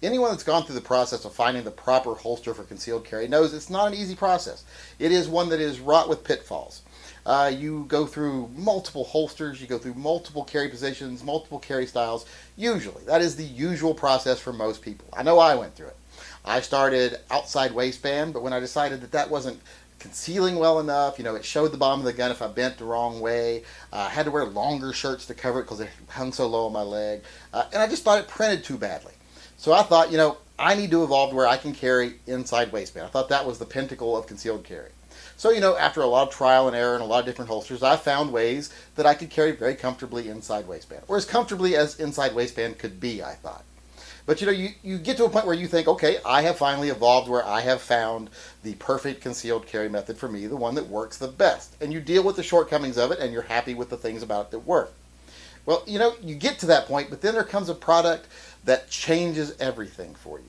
Anyone that's gone through the process of finding the proper holster for concealed carry knows it's not an easy process. It is one that is wrought with pitfalls. You go through multiple holsters, you go through multiple carry positions, multiple carry styles. Usually, that is the usual process for most people. I know I went through it. I started outside waistband, but when I decided that that wasn't concealing well enough, it showed the bottom of the gun if I bent the wrong way. I had to wear longer shirts to cover it because it hung so low on my leg. And I just thought it printed too badly. So I thought, I need to evolve to where I can carry inside waistband. I thought that was the pinnacle of concealed carry. So, after a lot of trial and error and a lot of different holsters, I found ways that I could carry very comfortably inside waistband. Or as comfortably as inside waistband could be, I thought. But, you get to a point where you think, okay, I have finally evolved where I have found the perfect concealed carry method for me, the one that works the best. And you deal with the shortcomings of it, and you're happy with the things about it that work. Well, you get to that point, but then there comes a product that changes everything for you.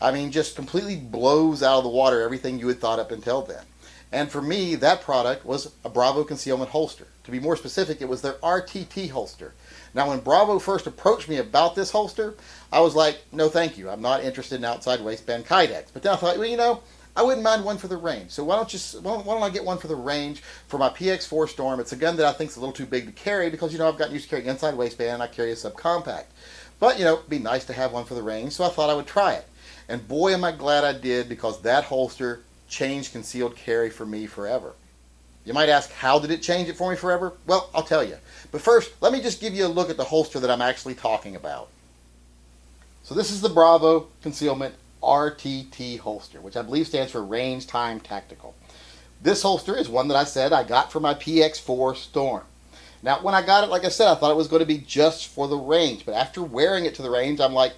I mean, just completely blows out of the water everything you had thought up until then. And for me, that product was a Bravo Concealment holster. To be more specific, it was their RTT holster. Now, when Bravo first approached me about this holster, I was like, no thank you. I'm not interested in outside waistband Kydex. But then I thought, well, I wouldn't mind one for the range. So why don't I get one for the range for my PX4 Storm? It's a gun that I think is a little too big to carry because, I've gotten used to carrying inside waistband and I carry a subcompact. But, it'd be nice to have one for the range, so I thought I would try it. And boy, am I glad I did, because that holster changed concealed carry for me forever. You might ask, how did it change it for me forever? Well, I'll tell you. But first, let me just give you a look at the holster that I'm actually talking about. So this is the Bravo Concealment RTT holster, which I believe stands for Range Time Tactical. This holster is one that I said I got for my PX4 Storm. Now, when I got it, like I said, I thought it was going to be just for the range. But after wearing it to the range, I'm like,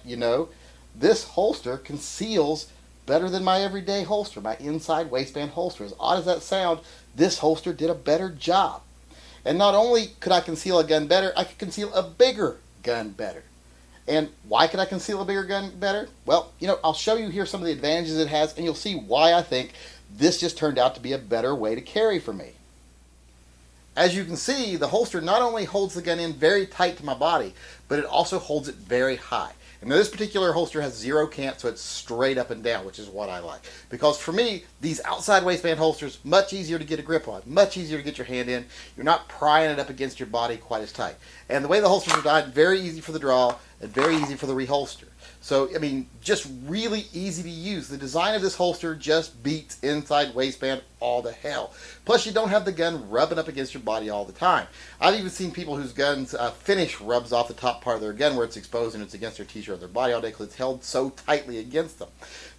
this holster conceals better than my everyday holster, my inside waistband holster. As odd as that sounds, this holster did a better job. And not only could I conceal a gun better, I could conceal a bigger gun better. And why could I conceal a bigger gun better? Well, I'll show you here some of the advantages it has, and you'll see why I think this just turned out to be a better way to carry for me. As you can see, the holster not only holds the gun in very tight to my body, but it also holds it very high. And now this particular holster has zero cant, so it's straight up and down, which is what I like. Because for me, these outside waistband holsters, much easier to get a grip on, much easier to get your hand in. You're not prying it up against your body quite as tight. And the way the holsters are designed, very easy for the draw and very easy for the reholster. So, just really easy to use. The design of this holster just beats inside waistband all to hell. Plus, you don't have the gun rubbing up against your body all the time. I've even seen people whose guns finish rubs off the top part of their gun where it's exposed and it's against their t-shirt or their body all day because it's held so tightly against them.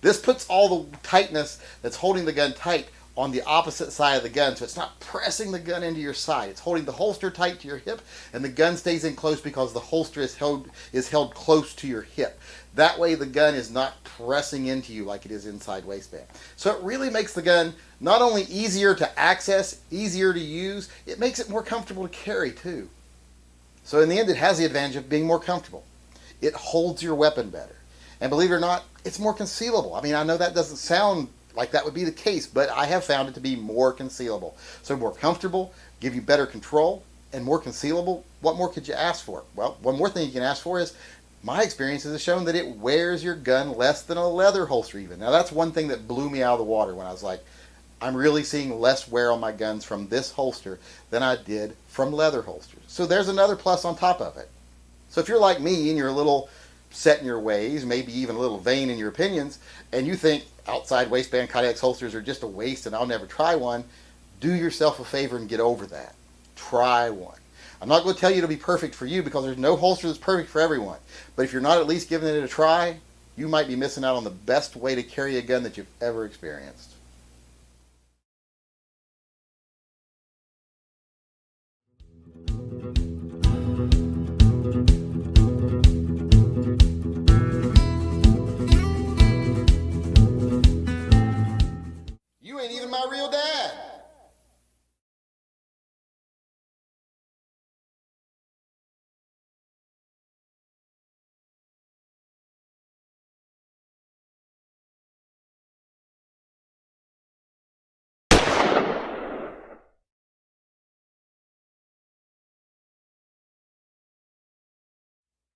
This puts all the tightness that's holding the gun tight on the opposite side of the gun, so it's not pressing the gun into your side. It's holding the holster tight to your hip, and the gun stays in close because the holster is held close to your hip. That way the gun is not pressing into you like it is inside waistband. So it really makes the gun not only easier to access, easier to use, it makes it more comfortable to carry too. So in the end, it has the advantage of being more comfortable. It holds your weapon better. And believe it or not, it's more concealable. I know that doesn't sound like that would be the case, but I have found it to be more concealable. So more comfortable, give you better control, and more concealable. What more could you ask for? Well, one more thing you can ask for is, my experiences have shown that it wears your gun less than a leather holster even. Now that's one thing that blew me out of the water when I was like, I'm really seeing less wear on my guns from this holster than I did from leather holsters. So there's another plus on top of it. So if you're like me and you're a little set in your ways, maybe even a little vain in your opinions, and you think outside waistband Kydex holsters are just a waste and I'll never try one, do yourself a favor and get over that. Try one. I'm not going to tell you it'll be perfect for you because there's no holster that's perfect for everyone. But if you're not at least giving it a try, you might be missing out on the best way to carry a gun that you've ever experienced.